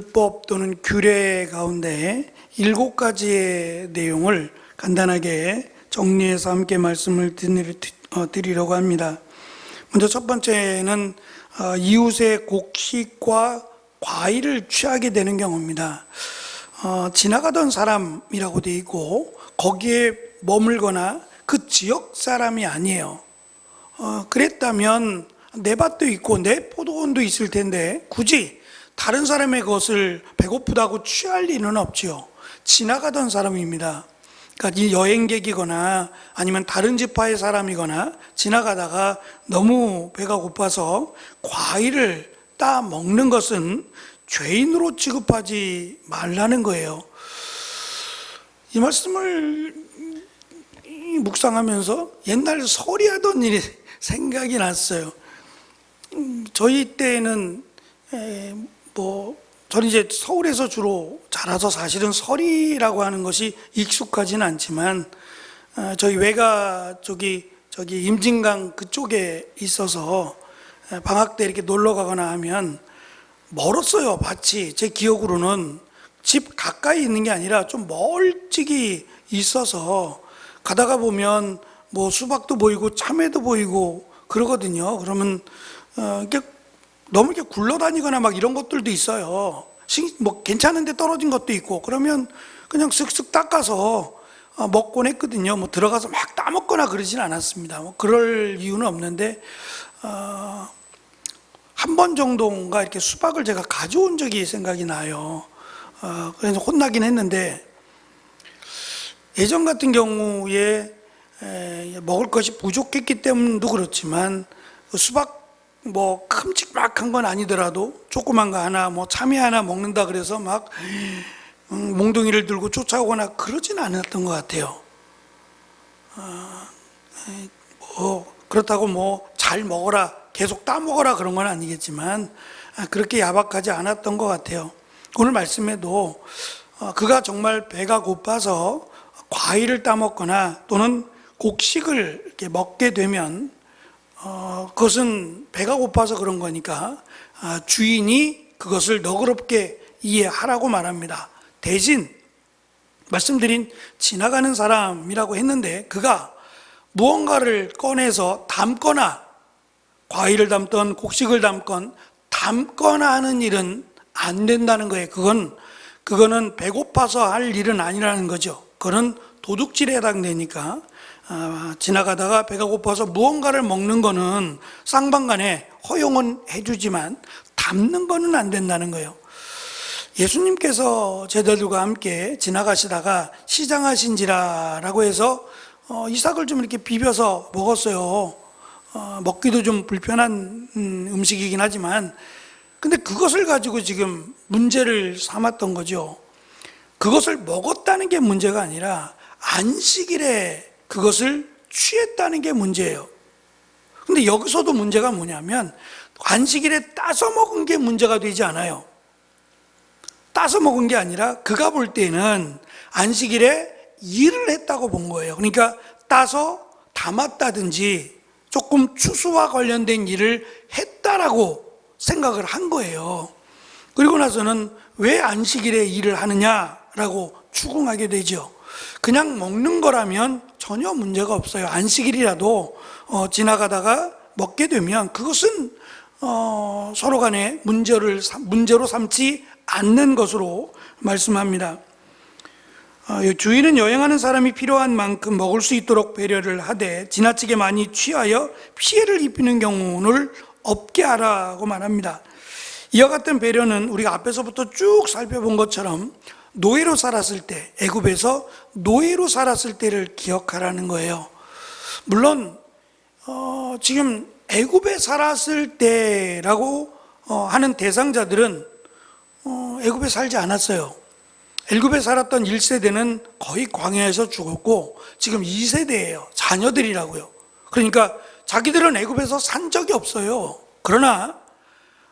율법 또는 규례 가운데 7가지의 내용을 간단하게 정리해서 함께 말씀을 드리려고 합니다. 먼저 첫 번째는 이웃의 곡식과 과일을 취하게 되는 경우입니다. 지나가던 사람이라고 되어 있고 거기에 머물거나 그 지역 사람이 아니에요. 그랬다면 내 밭도 있고 내 포도원도 있을 텐데 굳이 다른 사람의 것을 배고프다고 취할 리는 없지요. 지나가던 사람입니다. 그러니까 이 여행객이거나 아니면 다른 지파의 사람이거나 지나가다가 너무 배가 고파서 과일을 따 먹는 것은 죄인으로 취급하지 말라는 거예요. 이 말씀을 묵상하면서 옛날 설이 하던 일이 생각이 났어요. 저희 때는 저는 이제 서울에서 주로 자라서 사실은 설이라고 하는 것이 익숙하지는 않지만 저희 외가 쪽이 저기 임진강 그쪽에 있어서 방학 때 이렇게 놀러 가거나 하면 멀었어요. 밭이 제 기억으로는 집 가까이 있는 게 아니라 좀 멀찍이 있어서 가다가 보면 뭐 수박도 보이고 참외도 보이고 그러거든요. 그러면 이렇게 너무 이렇게 굴러다니거나 막 이런 것들도 있어요. 뭐 괜찮은데 떨어진 것도 있고 그러면 그냥 쓱쓱 닦아서 먹곤 했거든요. 뭐 들어가서 막 따먹거나 그러진 않았습니다. 뭐 그럴 이유는 없는데 한 번 정도인가 이렇게 수박을 제가 가져온 적이 생각이 나요. 그래서 혼나긴 했는데 예전 같은 경우에 먹을 것이 부족했기 때문도 그렇지만 수박 뭐 큼직막한 건 아니더라도 조그만 거 하나 뭐 참외 하나 먹는다 그래서 막 몽둥이를 들고 쫓아오거나 그러진 않았던 것 같아요. 그렇다고 뭐 잘 먹어라 계속 따먹어라 그런 건 아니겠지만 그렇게 야박하지 않았던 것 같아요. 오늘 말씀에도 그가 정말 배가 고파서 과일을 따먹거나 또는 곡식을 이렇게 먹게 되면 그것은 배가 고파서 그런 거니까 주인이 그것을 너그럽게 이해하라고 말합니다. 대신 말씀드린 지나가는 사람이라고 했는데 그가 무언가를 꺼내서 담거나 과일을 담건 곡식을 담건 담거나 하는 일은 안 된다는 거예요. 그거는 배고파서 할 일은 아니라는 거죠. 그거는 도둑질에 해당되니까 지나가다가 배가 고파서 무언가를 먹는 거는 쌍방간에 허용은 해주지만 담는 거는 안 된다는 거예요. 예수님께서 제자들과 함께 지나가시다가 시장하신지라라고 해서 이삭을 좀 이렇게 비벼서 먹었어요. 먹기도 좀 불편한 음식이긴 하지만 근데 그것을 가지고 지금 문제를 삼았던 거죠. 그것을 먹었다는 게 문제가 아니라 안식일에 그것을 취했다는 게 문제예요. 근데 여기서도 문제가 뭐냐면 안식일에 따서 먹은 게 문제가 되지 않아요. 따서 먹은 게 아니라 그가 볼 때는 안식일에 일을 했다고 본 거예요. 그러니까 따서 담았다든지 조금 추수와 관련된 일을 했다라고 생각을 한 거예요. 그리고 나서는 왜 안식일에 일을 하느냐라고 추궁하게 되죠. 그냥 먹는 거라면 전혀 문제가 없어요. 안식일이라도 지나가다가 먹게 되면 그것은 서로 간에 문제로 삼지 않는 것으로 말씀합니다. 주인은 여행하는 사람이 필요한 만큼 먹을 수 있도록 배려를 하되 지나치게 많이 취하여 피해를 입히는 경우를 없게 하라고 말합니다. 이와 같은 배려는 우리가 앞에서부터 쭉 살펴본 것처럼 노예로 살았을 때, 애굽에서 노예로 살았을 때를 기억하라는 거예요. 물론 지금 애굽에 살았을 때라고 하는 대상자들은 애굽에 살지 않았어요. 애굽에 살았던 1세대는 거의 광야에서 죽었고 지금 2세대예요. 자녀들이라고요. 그러니까 자기들은 애굽에서 산 적이 없어요. 그러나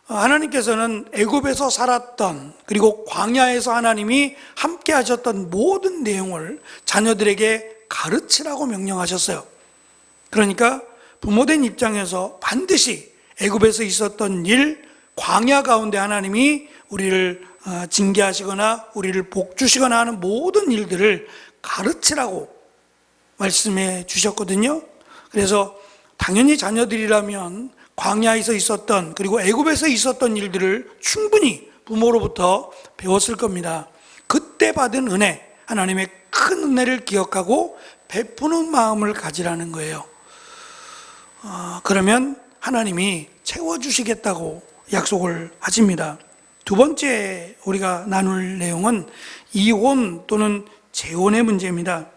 하나님께서는 애굽에서 살았던 그리고 광야에서 하나님이 함께 하셨던 모든 내용을 자녀들에게 가르치라고 명령하셨어요. 그러니까 부모된 입장에서 반드시 애굽에서 있었던 일, 광야 가운데 하나님이 우리를 징계하시거나 우리를 복주시거나 하는 모든 일들을 가르치라고 말씀해 주셨거든요. 그래서 당연히 자녀들이라면 광야에서 있었던, 그리고 애굽에서 있었던 일들을 충분히 부모로부터 배웠을 겁니다. 그때 받은 은혜, 하나님의 큰 은혜를 기억하고 베푸는 마음을 가지라는 거예요. 그러면 하나님이 채워주시겠다고 약속을 하십니다. 두 번째 우리가 나눌 내용은 이혼 또는 재혼의 문제입니다.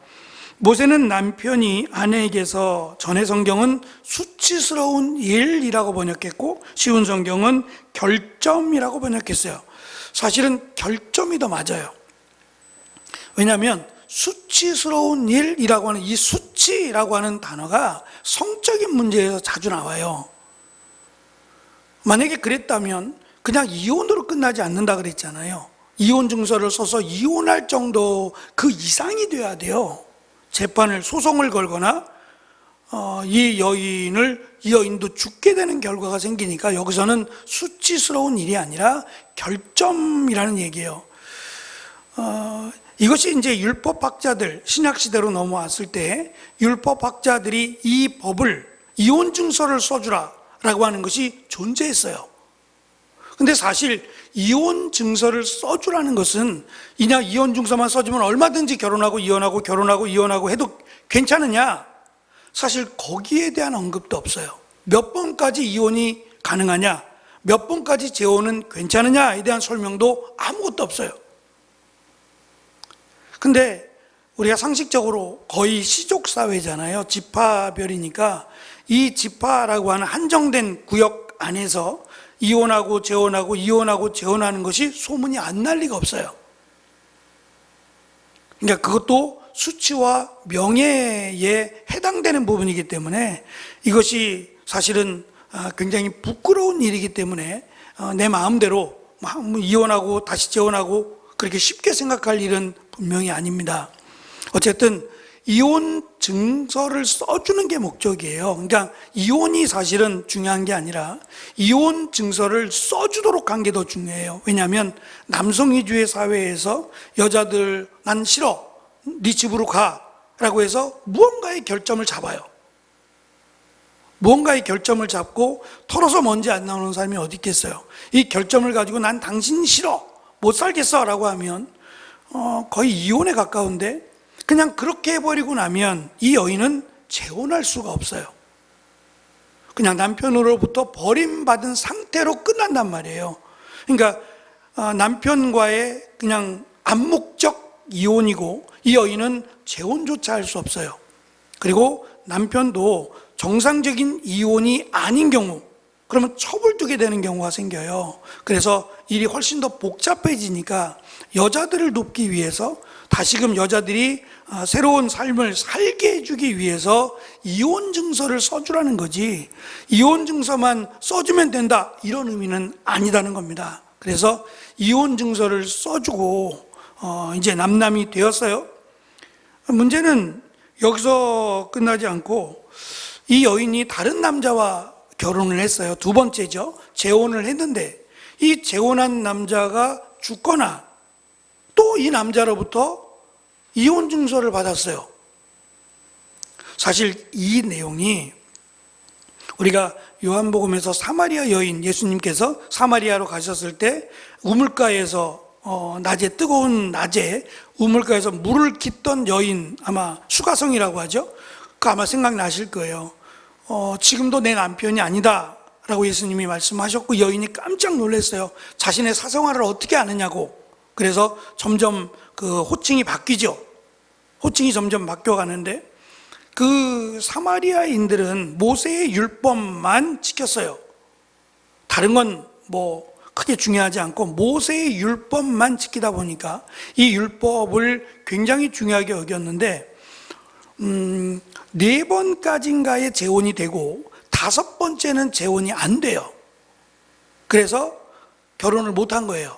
모세는 남편이 아내에게서, 전의 성경은 수치스러운 일이라고 번역했고 쉬운 성경은 결점이라고 번역했어요. 사실은 결점이 더 맞아요. 왜냐하면 수치스러운 일이라고 하는 이 수치라고 하는 단어가 성적인 문제에서 자주 나와요. 만약에 그랬다면 그냥 이혼으로 끝나지 않는다 그랬잖아요. 이혼 증서를 써서 이혼할 정도 그 이상이 돼야 돼요. 재판을, 소송을 걸거나 이 여인도 죽게 되는 결과가 생기니까 여기서는 수치스러운 일이 아니라 결점이라는 얘기예요. 이것이 이제 율법학자들, 신약시대로 넘어왔을 때 율법학자들이 이 법을, 이혼 증서를 써주라 라고 하는 것이 존재했어요. 근데 사실 이혼 증서를 써주라는 것은 그냥 이혼 증서만 써주면 얼마든지 결혼하고 이혼하고 해도 괜찮으냐? 사실 거기에 대한 언급도 없어요. 몇 번까지 이혼이 가능하냐? 몇 번까지 재혼은 괜찮으냐에 대한 설명도 아무것도 없어요. 근데 우리가 상식적으로 거의 시족사회잖아요. 지파별이니까 이 지파라고 하는 한정된 구역 안에서 이혼하고 재혼하고 이혼하고 재혼하는 것이 소문이 안 날 리가 없어요. 그러니까 그것도 수치와 명예에 해당되는 부분이기 때문에 이것이 사실은 굉장히 부끄러운 일이기 때문에 내 마음대로 이혼하고 다시 재혼하고 그렇게 쉽게 생각할 일은 분명히 아닙니다. 어쨌든 이혼 증서를 써주는 게 목적이에요. 그러니까 이혼이 사실은 중요한 게 아니라 이혼 증서를 써주도록 한 게 더 중요해요. 왜냐하면 남성 위주의 사회에서 여자들 난 싫어, 네 집으로 가 라고 해서 무언가의 결점을 잡아요. 무언가의 결점을 잡고 털어서 먼지 안 나오는 사람이 어디 있겠어요. 이 결점을 가지고 난 당신 싫어, 못 살겠어 라고 하면 거의 이혼에 가까운데, 그냥 그렇게 해버리고 나면 이 여인은 재혼할 수가 없어요. 그냥 남편으로부터 버림받은 상태로 끝난단 말이에요. 그러니까 남편과의 그냥 암묵적 이혼이고 이 여인은 재혼조차 할 수 없어요. 그리고 남편도 정상적인 이혼이 아닌 경우, 그러면 처벌두게 되는 경우가 생겨요. 그래서 일이 훨씬 더 복잡해지니까 여자들을 돕기 위해서, 다시금 여자들이 새로운 삶을 살게 해주기 위해서 이혼 증서를 써주라는 거지, 이혼 증서만 써주면 된다 이런 의미는 아니다는 겁니다. 그래서 이혼 증서를 써주고 이제 남남이 되었어요. 문제는 여기서 끝나지 않고 이 여인이 다른 남자와 결혼을 했어요. 두 번째죠. 재혼을 했는데 이 재혼한 남자가 죽거나 또 이 남자로부터 이혼 증서를 받았어요. 사실 이 내용이 우리가 요한복음에서 사마리아 여인, 예수님께서 사마리아로 가셨을 때 우물가에서 낮에, 뜨거운 낮에 우물가에서 물을 깃던 여인, 아마 수가성이라고 하죠. 그 아마 생각나실 거예요. 지금도 내 남편이 아니다 라고 예수님이 말씀하셨고 여인이 깜짝 놀랐어요. 자신의 사생활을 어떻게 아느냐고. 그래서 점점 그 호칭이 바뀌죠. 호칭이 점점 바뀌어가는데, 그 사마리아인들은 모세의 율법만 지켰어요. 다른 건 뭐 크게 중요하지 않고 모세의 율법만 지키다 보니까 이 율법을 굉장히 중요하게 여겼는데 4번까지인가에 재혼이 되고 5번째는 재혼이 안 돼요. 그래서 결혼을 못한 거예요.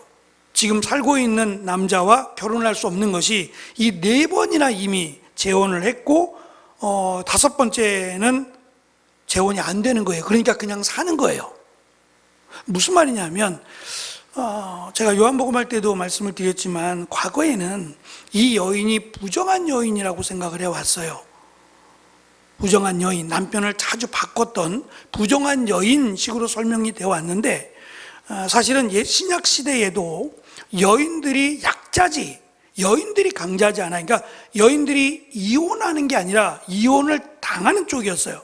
지금 살고 있는 남자와 결혼할 수 없는 것이 이 4번이나 이미 재혼을 했고 5번째는 재혼이 안 되는 거예요. 그러니까 그냥 사는 거예요. 무슨 말이냐면 제가 요한복음 할 때도 말씀을 드렸지만 과거에는 이 여인이 부정한 여인이라고 생각을 해왔어요. 부정한 여인, 남편을 자주 바꿨던 부정한 여인식으로 설명이 되어 왔는데, 사실은 신약 시대에도 여인들이 약자지, 여인들이 강자지 않아요. 그러니까 여인들이 이혼하는 게 아니라 이혼을 당하는 쪽이었어요.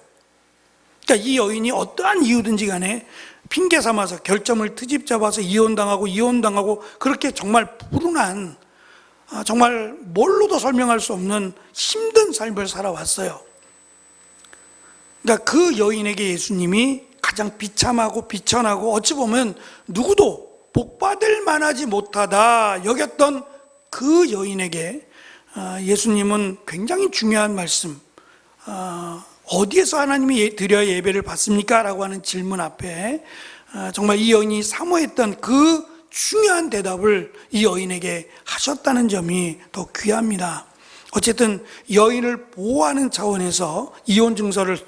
그러니까 이 여인이 어떠한 이유든지 간에 핑계 삼아서 결점을 트집 잡아서 이혼당하고 그렇게 정말 불운한, 정말 뭘로도 설명할 수 없는 힘든 삶을 살아왔어요. 그러니까 그 여인에게 예수님이 가장 비참하고 비천하고 어찌 보면 누구도 복받을 만하지 못하다 여겼던 그 여인에게 예수님은 굉장히 중요한 말씀, 어디에서 하나님이 드려야 예배를 받습니까? 라고 하는 질문 앞에 정말 이 여인이 사모했던 그 중요한 대답을 이 여인에게 하셨다는 점이 더 귀합니다. 어쨌든 여인을 보호하는 차원에서 이혼 증서를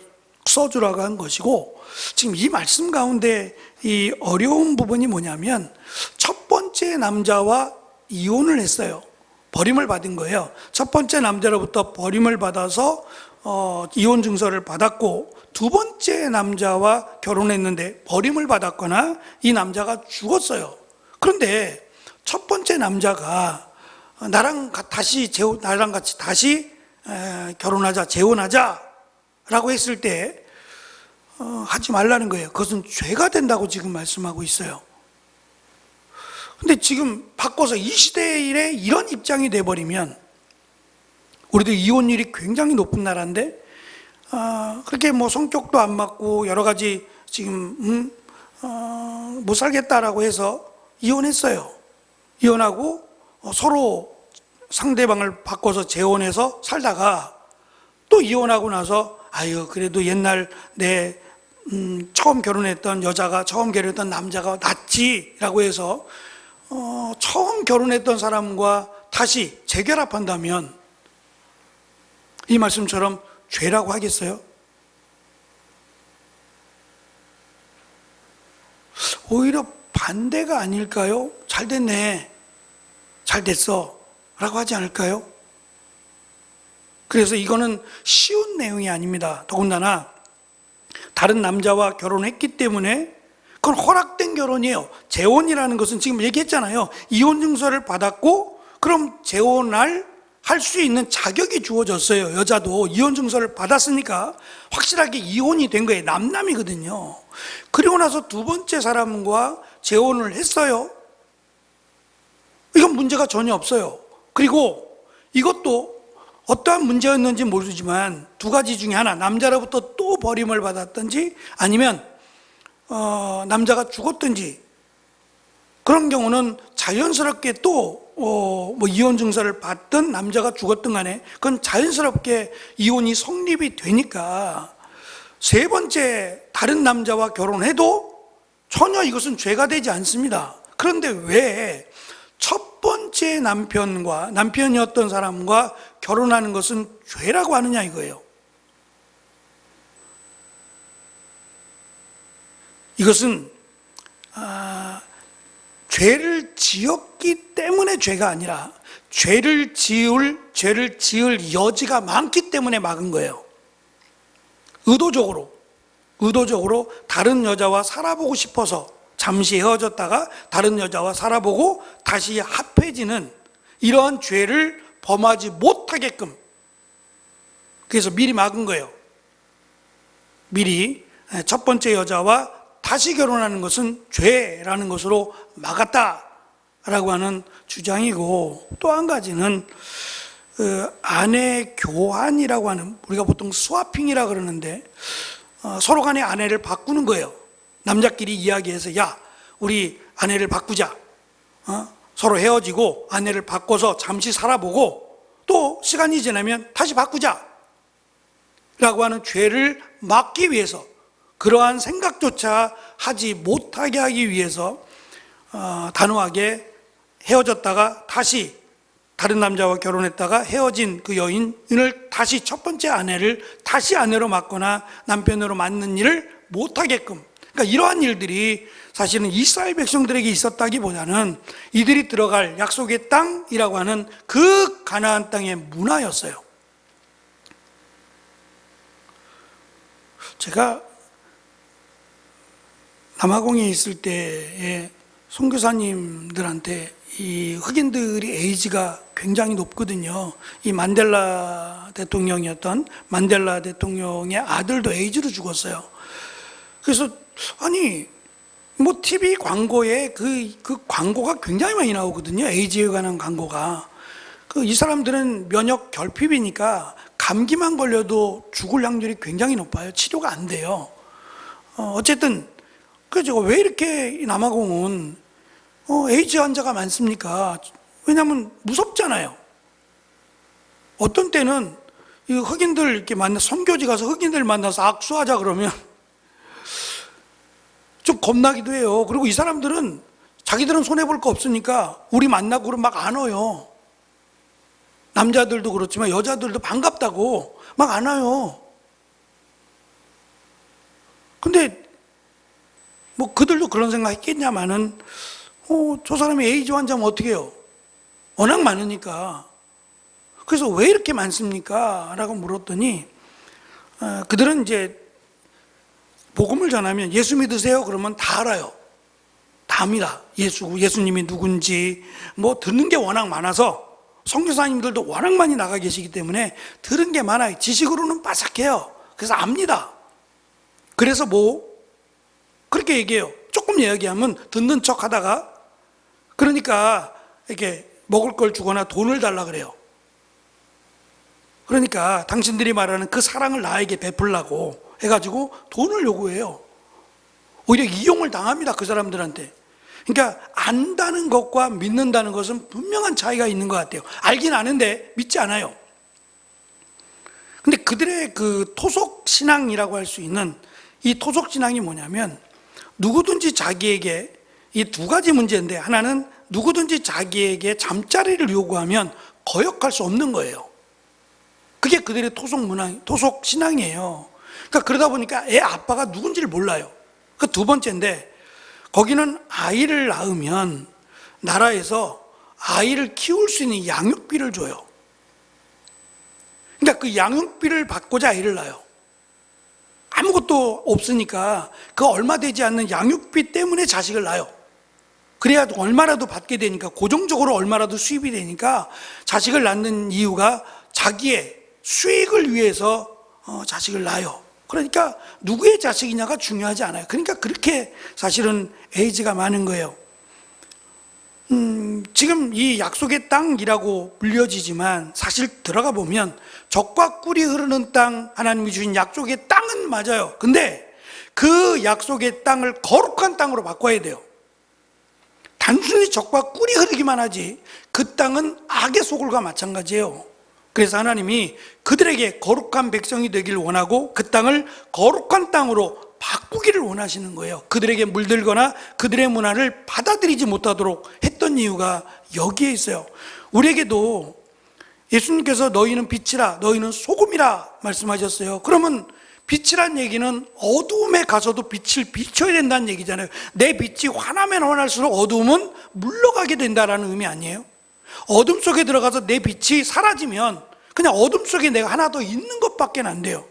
써주라고 한 것이고, 지금 이 말씀 가운데 이 어려운 부분이 뭐냐면 첫 번째 남자와 이혼을 했어요. 버림을 받은 거예요. 첫 번째 남자로부터 버림을 받아서 이혼 증서를 받았고, 두 번째 남자와 결혼했는데 버림을 받았거나 이 남자가 죽었어요. 그런데 첫 번째 남자가 나랑 같이 다시 결혼하자, 재혼하자 라고 했을 때 하지 말라는 거예요. 그것은 죄가 된다고 지금 말씀하고 있어요. 근데 지금 바꿔서 이 시대에 이런 입장이 돼버리면, 우리도 이혼율이 굉장히 높은 나라인데 그렇게 뭐 성격도 안 맞고 여러 가지 지금 못 살겠다라고 해서 이혼했어요. 이혼하고 서로 상대방을 바꿔서 재혼해서 살다가 또 이혼하고 나서 그래도 옛날 내 처음 결혼했던 남자가 낫지라고 해서 처음 결혼했던 사람과 다시 재결합한다면 이 말씀처럼 죄라고 하겠어요? 오히려 반대가 아닐까요? 잘 됐네, 잘 됐어 라고 하지 않을까요? 그래서 이거는 쉬운 내용이 아닙니다. 더군다나 다른 남자와 결혼했기 때문에 그건 허락된 결혼이에요. 재혼이라는 것은 지금 얘기했잖아요. 이혼 증서를 받았고 그럼 재혼할 수 있는 자격이 주어졌어요. 여자도 이혼 증서를 받았으니까 확실하게 이혼이 된 거예요. 남남이거든요. 그리고 나서 두 번째 사람과 재혼을 했어요. 이건 문제가 전혀 없어요. 그리고 이것도 어떠한 문제였는지 모르지만 두 가지 중에 하나, 남자로부터 또 버림을 받았든지 아니면 남자가 죽었든지, 그런 경우는 자연스럽게 또 이혼 증서를 받든 남자가 죽었든 간에 그건 자연스럽게 이혼이 성립이 되니까 세 번째 다른 남자와 결혼해도 전혀 이것은 죄가 되지 않습니다. 그런데 왜 첫 번째 남편이었던 사람과 결혼하는 것은 죄라고 하느냐 이거예요. 이것은 죄를 지었기 때문에 죄가 아니라 죄를 지을 여지가 많기 때문에 막은 거예요. 의도적으로 다른 여자와 살아보고 싶어서 잠시 헤어졌다가 다른 여자와 살아보고 다시 합해지는 이러한 죄를 범하지 못하게끔, 그래서 미리 막은 거예요. 미리 첫 번째 여자와 다시 결혼하는 것은 죄라는 것으로 막았다라고 하는 주장이고, 또 한 가지는 아내 교환이라고 하는, 우리가 보통 스와핑이라 그러는데 서로 간에 아내를 바꾸는 거예요. 남자끼리 이야기해서 야, 우리 아내를 바꾸자, 서로 헤어지고 아내를 바꿔서 잠시 살아보고 또 시간이 지나면 다시 바꾸자 라고 하는 죄를 막기 위해서, 그러한 생각조차 하지 못하게 하기 위해서 단호하게 헤어졌다가 다시 다른 남자와 결혼했다가 헤어진 그 여인을 다시 첫 번째 아내를 다시 아내로 맞거나 남편으로 맞는 일을 못하게끔, 그러니까 그러니까 이러한 일들이 사실은 이스라엘 백성들에게 있었다기보다는 이들이 들어갈 약속의 땅이라고 하는 그 가나안 땅의 문화였어요. 제가 남아공에 있을 때에 선교사님들한테 이 흑인들이 에이지가 굉장히 높거든요. 이 만델라 대통령이었던 만델라 대통령의 아들도 에이즈로 죽었어요. 그래서 아니 뭐 TV 광고에 그 광고가 굉장히 많이 나오거든요. 에이즈에 관한 광고가. 이 사람들은 면역 결핍이니까 감기만 걸려도 죽을 확률이 굉장히 높아요. 치료가 안 돼요. 어쨌든 그래서 왜 이렇게 남아공은 에이즈 환자가 많습니까? 왜냐하면 무섭잖아요. 어떤 때는 이 흑인들 이렇게 선교지 가서 흑인들 만나서 악수하자 그러면 좀 겁나기도 해요. 그리고 이 사람들은 자기들은 손해볼 거 없으니까 우리 만나고 그러면 막 안어요. 남자들도 그렇지만 여자들도 반갑다고 막 안아요. 근데 뭐 그들도 그런 생각 했겠냐마는 저 사람이 에이즈 환자면 어떻게 해요? 워낙 많으니까. 그래서 왜 이렇게 많습니까? 라고 물었더니 그들은 이제 복음을 전하면 예수 믿으세요? 그러면 다 알아요. 다 압니다. 예수님이 누군지 뭐 듣는 게 워낙 많아서 선교사님들도 워낙 많이 나가 계시기 때문에 들은 게 많아요. 지식으로는 빠삭해요. 그래서 압니다. 그래서 뭐 그렇게 얘기해요. 조금 이야기하면 듣는 척 하다가 그러니까 이렇게 먹을 걸 주거나 돈을 달라 그래요. 그러니까 당신들이 말하는 그 사랑을 나에게 베풀라고 해가지고 돈을 요구해요. 오히려 이용을 당합니다. 그 사람들한테. 그러니까 안다는 것과 믿는다는 것은 분명한 차이가 있는 것 같아요. 알긴 아는데 믿지 않아요. 근데 그들의 그 토속 신앙이라고 할 수 있는 이 토속 신앙이 뭐냐면 누구든지 자기에게 이 두 가지 문제인데 하나는 누구든지 자기에게 잠자리를 요구하면 거역할 수 없는 거예요. 그게 그들의 토속 신앙이에요. 그러니까 그러다 보니까 애 아빠가 누군지를 몰라요. 그 두 번째인데 거기는 아이를 낳으면 나라에서 아이를 키울 수 있는 양육비를 줘요. 그러니까 그 양육비를 받고자 아이를 낳아요. 아무것도 없으니까 그 얼마 되지 않는 양육비 때문에 자식을 낳아요. 그래야 얼마라도 받게 되니까 고정적으로 얼마라도 수입이 되니까 자식을 낳는 이유가 자기의 수익을 위해서 자식을 낳아요. 그러니까 누구의 자식이냐가 중요하지 않아요. 그러니까 그렇게 사실은 에이즈가 많은 거예요. 지금 이 약속의 땅이라고 불려지지만 사실 들어가 보면 젖과 꿀이 흐르는 땅, 하나님이 주신 약속의 땅은 맞아요. 근데 그 약속의 땅을 거룩한 땅으로 바꿔야 돼요. 단순히 젖과 꿀이 흐르기만 하지 그 땅은 악의 소굴과 마찬가지예요. 그래서 하나님이 그들에게 거룩한 백성이 되길 원하고 그 땅을 거룩한 땅으로 바꾸기를 원하시는 거예요. 그들에게 물들거나 그들의 문화를 받아들이지 못하도록 했던 이유가 여기에 있어요. 우리에게도 예수님께서 너희는 빛이라 너희는 소금이라 말씀하셨어요. 그러면 빛이란 얘기는 어두움에 가서도 빛을 비춰야 된다는 얘기잖아요. 내 빛이 환하면 환할수록 어두움은 물러가게 된다는 의미 아니에요? 어둠 속에 들어가서 내 빛이 사라지면 그냥 어둠 속에 내가 하나 더 있는 것밖에 안 돼요.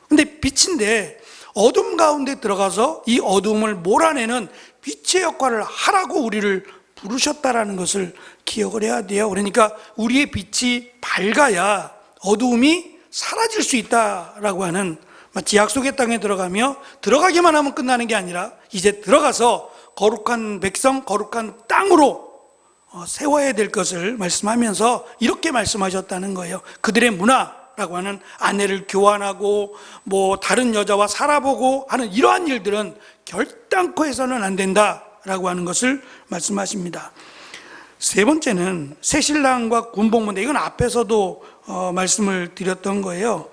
근데 빛인데 어둠 가운데 들어가서 이 어둠을 몰아내는 빛의 역할을 하라고 우리를 부르셨다라는 것을 기억을 해야 돼요. 그러니까 우리의 빛이 밝아야 어두움이 사라질 수 있다라고 하는, 마치 약속의 땅에 들어가며 들어가기만 하면 끝나는 게 아니라 이제 들어가서 거룩한 백성, 거룩한 땅으로 세워야 될 것을 말씀하면서 이렇게 말씀하셨다는 거예요. 그들의 문화라고 하는 아내를 교환하고 뭐 다른 여자와 살아보고 하는 이러한 일들은 결단코 해서는 안 된다라고 하는 것을 말씀하십니다. 세 번째는 새신랑과 군복무인데 이건 앞에서도 말씀을 드렸던 거예요.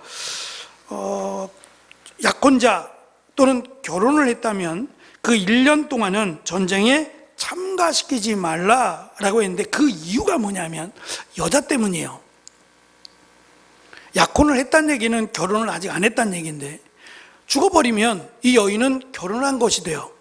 약혼자 또는 결혼을 했다면 그 1년 동안은 전쟁에 참가시키지 말라라고 했는데 그 이유가 뭐냐면 여자 때문이에요. 약혼을 했다는 얘기는 결혼을 아직 안 했다는 얘기인데 죽어버리면 이 여인은 결혼한 것이 돼요.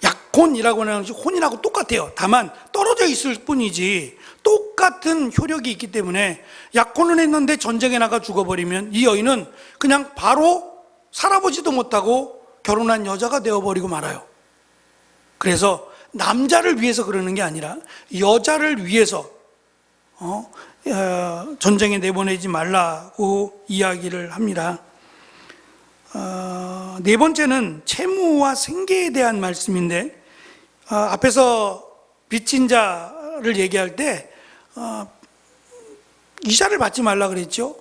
약혼이라고 하는 것이 혼인하고 똑같아요. 다만 떨어져 있을 뿐이지 똑같은 효력이 있기 때문에 약혼을 했는데 전쟁에 나가 죽어버리면 이 여인은 그냥 바로 살아보지도 못하고 결혼한 여자가 되어버리고 말아요. 그래서 남자를 위해서 그러는 게 아니라 여자를 위해서 전쟁에 내보내지 말라고 이야기를 합니다. 네 번째는 채무와 생계에 대한 말씀인데, 앞에서 빚진 자를 얘기할 때 이자를 받지 말라 그랬죠.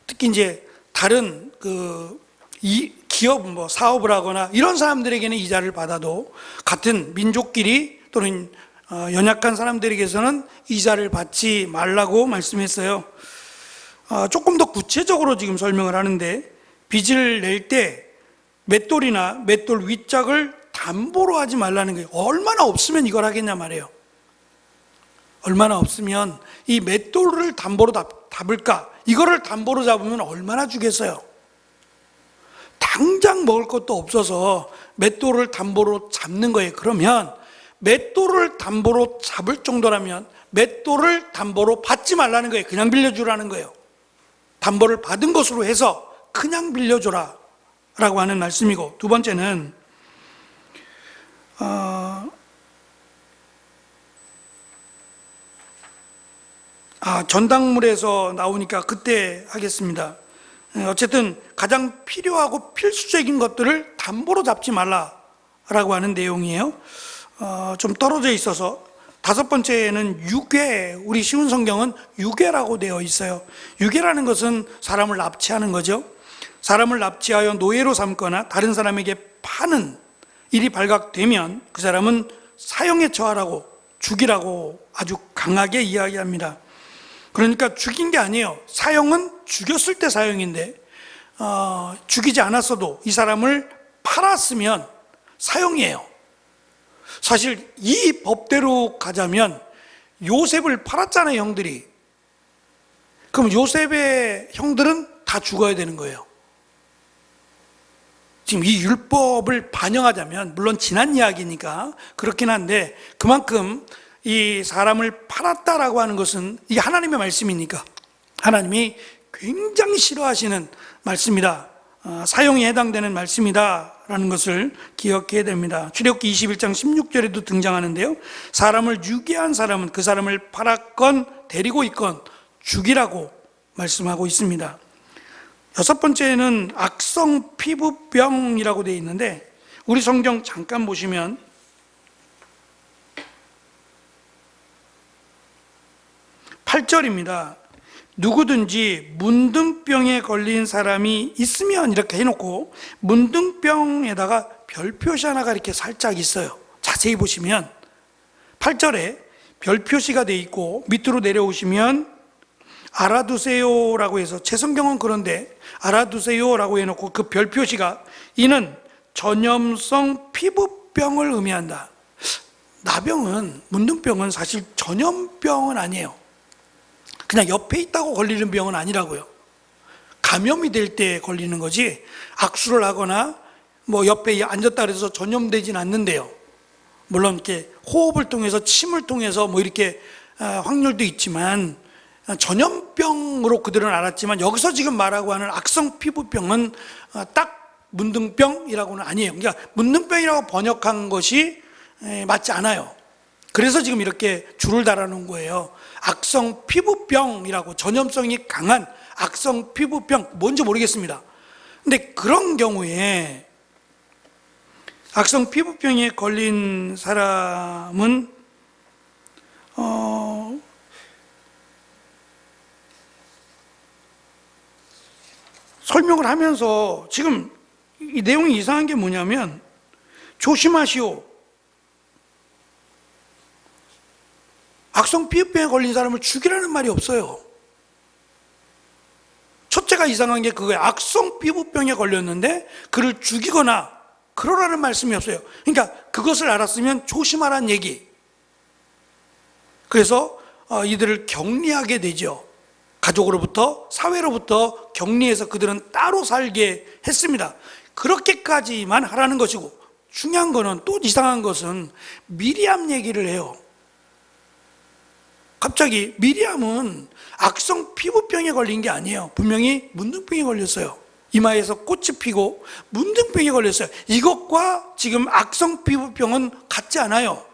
특히 이제 다른 기업 사업을 하거나 이런 사람들에게는 이자를 받아도 같은 민족끼리 또는 연약한 사람들에게서는 이자를 받지 말라고 말씀했어요. 조금 더 구체적으로 지금 설명을 하는데, 빚을 낼 때 맷돌이나 맷돌 윗짝을 담보로 하지 말라는 거예요. 얼마나 없으면 이걸 하겠냐 말이에요. 얼마나 없으면 이 맷돌을 담보로 잡을까? 이거를 담보로 잡으면 얼마나 주겠어요? 당장 먹을 것도 없어서 맷돌을 담보로 잡는 거예요. 그러면 맷돌을 담보로 잡을 정도라면 맷돌을 담보로 받지 말라는 거예요. 그냥 빌려주라는 거예요. 담보를 받은 것으로 해서 그냥 빌려줘라 라고 하는 말씀이고, 두 번째는 전당물에서 나오니까 그때 하겠습니다. 어쨌든 가장 필요하고 필수적인 것들을 담보로 잡지 말라라고 하는 내용이에요. 좀 떨어져 있어서 다섯 번째는 유괴, 우리 쉬운 성경은 유괴라고 되어 있어요. 유괴라는 것은 사람을 납치하는 거죠. 사람을 납치하여 노예로 삼거나 다른 사람에게 파는 일이 발각되면 그 사람은 사형에 처하라고, 죽이라고 아주 강하게 이야기합니다. 그러니까 죽인 게 아니에요. 사형은 죽였을 때 사형인데 죽이지 않았어도 이 사람을 팔았으면 사형이에요. 사실 이 법대로 가자면 요셉을 팔았잖아요, 형들이. 그럼 요셉의 형들은 다 죽어야 되는 거예요. 지금 이 율법을 반영하자면, 물론 지난 이야기니까 그렇긴 한데, 그만큼 이 사람을 팔았다라고 하는 것은 이게 하나님의 말씀이니까 하나님이 굉장히 싫어하시는 말씀이다, 사형에 해당되는 말씀이다 라는 것을 기억해야 됩니다. 출애굽기 21장 16절에도 등장하는데요, 사람을 유괴한 사람은 그 사람을 팔았건 데리고 있건 죽이라고 말씀하고 있습니다. 여섯 번째는 악성 피부병이라고 되어 있는데, 우리 성경 잠깐 보시면 8절입니다. 누구든지 문둥병에 걸린 사람이 있으면, 이렇게 해놓고 문둥병에다가 별 표시 하나가 이렇게 살짝 있어요. 자세히 보시면 8절에 별 표시가 되어 있고, 밑으로 내려오시면 알아두세요라고 해서, 제 성경은 그런데 알아두세요라고 해놓고 그 별 표시가 이는 전염성 피부병을 의미한다. 나병은, 문둥병은 사실 전염병은 아니에요. 그냥 옆에 있다고 걸리는 병은 아니라고요. 감염이 될 때 걸리는 거지, 악수를 하거나 옆에 앉았다 그래서 전염되진 않는데요. 물론 이렇게 호흡을 통해서, 침을 통해서 이렇게 확률도 있지만 전염병으로 그들은 알았지만, 여기서 지금 말하고 하는 악성 피부병은 딱 문둥병이라고는 아니에요. 그러니까 문둥병이라고 번역한 것이 맞지 않아요. 그래서 지금 이렇게 줄을 달아놓은 거예요. 악성 피부병이라고, 전염성이 강한 악성 피부병, 뭔지 모르겠습니다. 근데 그런 경우에 악성 피부병에 걸린 사람은 설명을 하면서 지금 이 내용이 이상한 게 뭐냐면, 조심하시오. 악성 피부병에 걸린 사람을 죽이라는 말이 없어요. 첫째가 이상한 게 그거예요. 악성 피부병에 걸렸는데 그를 죽이거나 그러라는 말씀이 없어요. 그러니까 그것을 알았으면 조심하라는 얘기. 그래서 이들을 격리하게 되죠. 가족으로부터, 사회로부터 격리해서 그들은 따로 살게 했습니다. 그렇게까지만 하라는 것이고, 중요한 거는, 또 이상한 것은 미리암 얘기를 해요. 갑자기 미리암은 악성 피부병에 걸린 게 아니에요. 분명히 문둥병에 걸렸어요. 이마에서 꽃이 피고 문둥병에 걸렸어요. 이것과 지금 악성 피부병은 같지 않아요.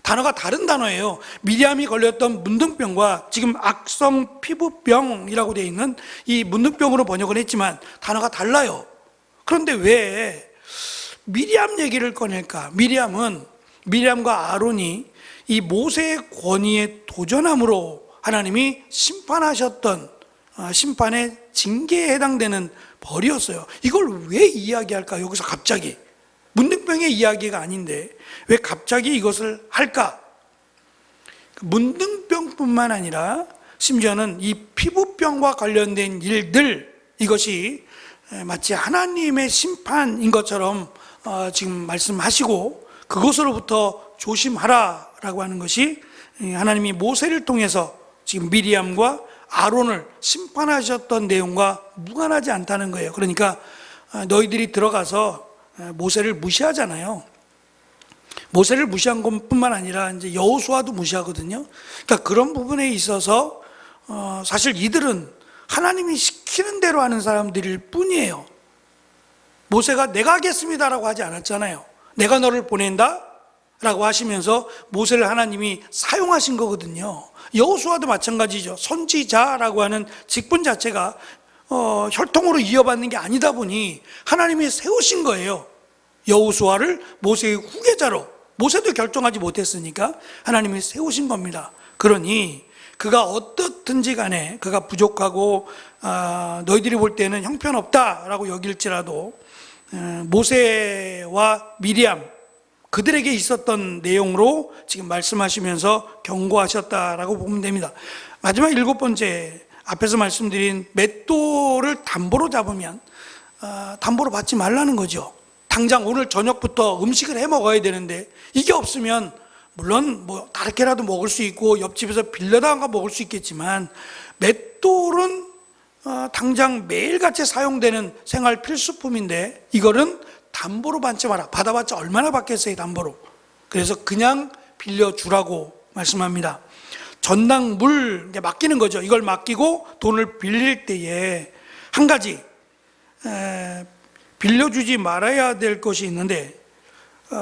단어가 다른 단어예요. 미리암이 걸렸던 문둥병과 지금 악성 피부병이라고 되어 있는 이 문둥병으로 번역을 했지만 단어가 달라요. 그런데 왜 미리암 얘기를 꺼낼까? 미리암과 아론이 이 모세의 권위에 도전함으로 하나님이 심판하셨던 심판의 징계에 해당되는 벌이었어요. 이걸 왜 이야기할까? 여기서 갑자기 문둥병의 이야기가 아닌데 왜 갑자기 이것을 할까? 문둥병뿐만 아니라 심지어는 이 피부병과 관련된 일들, 이것이 마치 하나님의 심판인 것처럼 지금 말씀하시고 그것으로부터 조심하라라고 하는 것이 하나님이 모세를 통해서 지금 미리암과 아론을 심판하셨던 내용과 무관하지 않다는 거예요. 그러니까 너희들이 들어가서 모세를 무시하잖아요. 모세를 무시한 것뿐만 아니라 이제 여호수아도 무시하거든요. 그러니까 그런 부분에 있어서 사실 이들은 하나님이 시키는 대로 하는 사람들일 뿐이에요. 모세가 내가 하겠습니다라고 하지 않았잖아요. 내가 너를 보낸다 라고 하시면서 모세를 하나님이 사용하신 거거든요. 여호수아도 마찬가지죠. 선지자라고 하는 직분 자체가 혈통으로 이어받는 게 아니다 보니 하나님이 세우신 거예요. 여호수아를 모세의 후계자로, 모세도 결정하지 못했으니까 하나님이 세우신 겁니다. 그러니 그가 어떻든지 간에 그가 부족하고 너희들이 볼 때는 형편없다라고 여길지라도 모세와 미리암, 그들에게 있었던 내용으로 지금 말씀하시면서 경고하셨다라고 보면 됩니다. 마지막 7번째, 앞에서 말씀드린 맷돌을 담보로 잡으면 담보로 받지 말라는 거죠. 당장 오늘 저녁부터 음식을 해 먹어야 되는데 이게 없으면 물론 뭐 다르게라도 먹을 수 있고 옆집에서 빌려다가 먹을 수 있겠지만 맷돌은 당장 매일같이 사용되는 생활 필수품인데 이거는 담보로 받지 마라. 받아봤자 얼마나 받겠어요, 담보로. 그래서 그냥 빌려주라고 말씀합니다. 전당물 맡기는 거죠. 이걸 맡기고 돈을 빌릴 때에 한 가지 빌려주지 말아야 될 것이 있는데,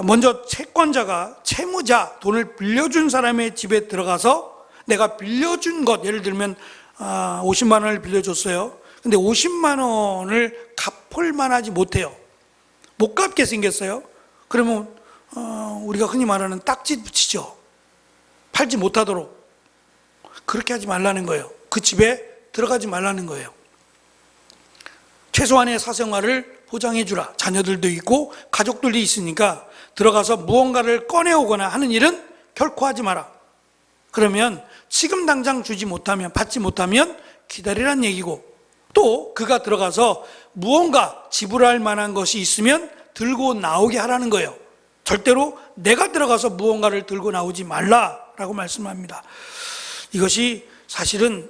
먼저 채권자가 채무자, 돈을 빌려준 사람의 집에 들어가서 내가 빌려준 것, 예를 들면 50만 원을 빌려줬어요. 근데 50만 원을 갚을 만하지 못해요. 못 갚게 생겼어요. 그러면 우리가 흔히 말하는 딱지 붙이죠. 팔지 못하도록. 그렇게 하지 말라는 거예요. 그 집에 들어가지 말라는 거예요. 최소한의 사생활을 보장해 주라. 자녀들도 있고 가족들도 있으니까 들어가서 무언가를 꺼내오거나 하는 일은 결코 하지 마라. 그러면 지금 당장 주지 못하면, 받지 못하면 기다리란 얘기고, 또 그가 들어가서 무언가 지불할 만한 것이 있으면 들고 나오게 하라는 거예요. 절대로 내가 들어가서 무언가를 들고 나오지 말라라고 말씀합니다. 이것이 사실은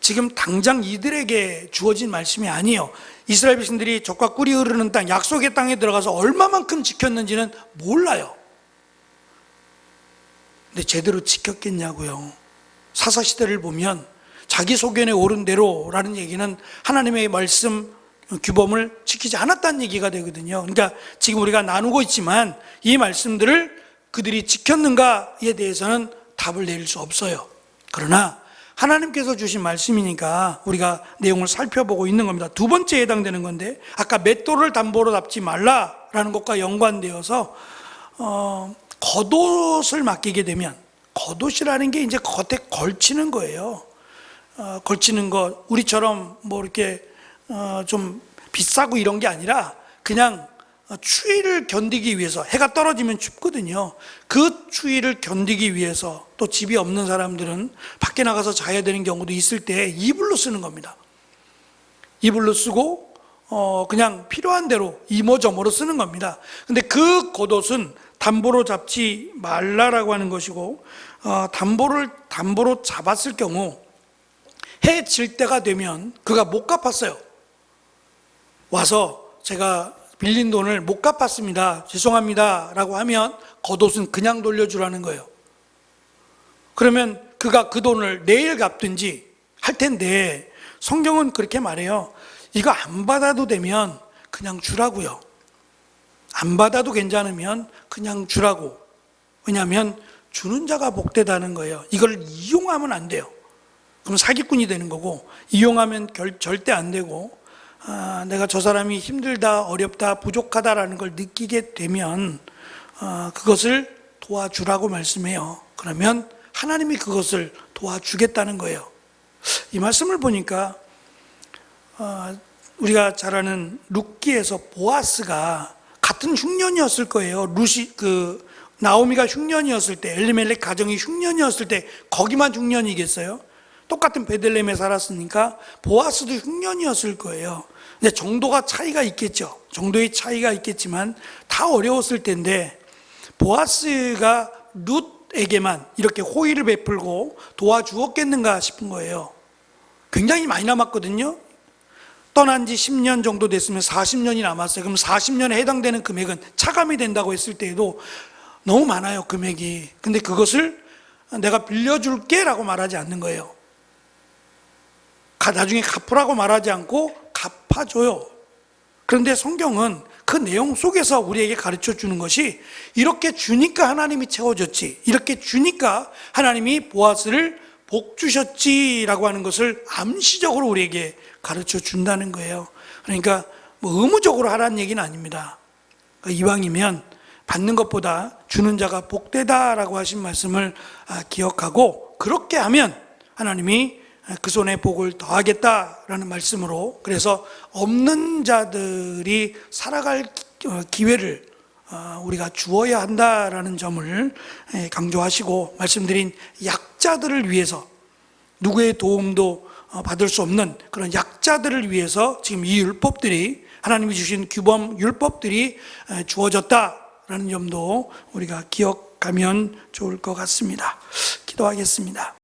지금 당장 이들에게 주어진 말씀이 아니에요. 이스라엘 백성들이 젖과 꿀이 흐르는 땅, 약속의 땅에 들어가서 얼마만큼 지켰는지는 몰라요. 근데 제대로 지켰겠냐고요. 사사시대를 보면 자기 소견에 오른 대로라는 얘기는 하나님의 말씀 규범을 지키지 않았다는 얘기가 되거든요. 그러니까 지금 우리가 나누고 있지만 이 말씀들을 그들이 지켰는가에 대해서는 답을 내릴 수 없어요. 그러나 하나님께서 주신 말씀이니까 우리가 내용을 살펴보고 있는 겁니다. 두 번째에 해당되는 건데, 아까 맷돌을 담보로 잡지 말라라는 것과 연관되어서 겉옷을 맡기게 되면, 겉옷이라는 게 이제 겉에 걸치는 거예요. 걸치는 것, 우리처럼 뭐 이렇게 좀 비싸고 이런 게 아니라 그냥 추위를 견디기 위해서, 해가 떨어지면 춥거든요. 그 추위를 견디기 위해서, 또 집이 없는 사람들은 밖에 나가서 자야 되는 경우도 있을 때 이불로 쓰는 겁니다. 이불로 쓰고 그냥 필요한 대로 이모저모로 쓰는 겁니다. 근데 그 겉옷은 담보로 잡지 말라라고 하는 것이고, 담보로 잡았을 경우 해 질 때가 되면 그가 못 갚았어요. 와서 제가 빌린 돈을 못 갚았습니다. 죄송합니다. 라고 하면 겉옷은 그냥 돌려주라는 거예요. 그러면 그가 그 돈을 내일 갚든지 할 텐데 성경은 그렇게 말해요. 이거 안 받아도 되면 그냥 주라고요. 안 받아도 괜찮으면 그냥 주라고. 왜냐하면 주는 자가 복되다는 거예요. 이걸 이용하면 안 돼요. 그럼 사기꾼이 되는 거고, 이용하면 절대 안 되고, 내가 저 사람이 힘들다, 어렵다, 부족하다라는 걸 느끼게 되면 그것을 도와주라고 말씀해요. 그러면 하나님이 그것을 도와주겠다는 거예요. 이 말씀을 보니까 우리가 잘 아는 룻기에서 보아스가 같은 흉년이었을 거예요. 나오미가 흉년이었을 때, 엘리멜렉 가정이 흉년이었을 때 거기만 흉년이겠어요? 똑같은 베들레헴에 살았으니까 보아스도 흉년이었을 거예요. 근데 정도가 차이가 있겠죠. 정도의 차이가 있겠지만 다 어려웠을 텐데 보아스가 룻에게만 이렇게 호의를 베풀고 도와주었겠는가 싶은 거예요. 굉장히 많이 남았거든요. 떠난 지 10년 정도 됐으면 40년이 남았어요. 그럼 40년에 해당되는 금액은 차감이 된다고 했을 때에도 너무 많아요, 금액이. 근데 그것을 내가 빌려줄게 라고 말하지 않는 거예요. 나중에 갚으라고 말하지 않고 갚아줘요. 그런데 성경은 그 내용 속에서 우리에게 가르쳐 주는 것이 이렇게 주니까 하나님이 채워줬지, 이렇게 주니까 하나님이 보아스를 복 주셨지라고 하는 것을 암시적으로 우리에게 가르쳐 준다는 거예요. 그러니까 뭐 의무적으로 하라는 얘기는 아닙니다. 그러니까 이왕이면 받는 것보다 주는 자가 복되다라고 하신 말씀을 기억하고, 그렇게 하면 하나님이 그 손에 복을 더하겠다라는 말씀으로, 그래서 없는 자들이 살아갈 기회를 우리가 주어야 한다라는 점을 강조하시고, 말씀드린 약자들을 위해서, 누구의 도움도 받을 수 없는 그런 약자들을 위해서 지금 이 율법들이, 하나님이 주신 규범 율법들이 주어졌다라는 점도 우리가 기억하면 좋을 것 같습니다. 기도하겠습니다.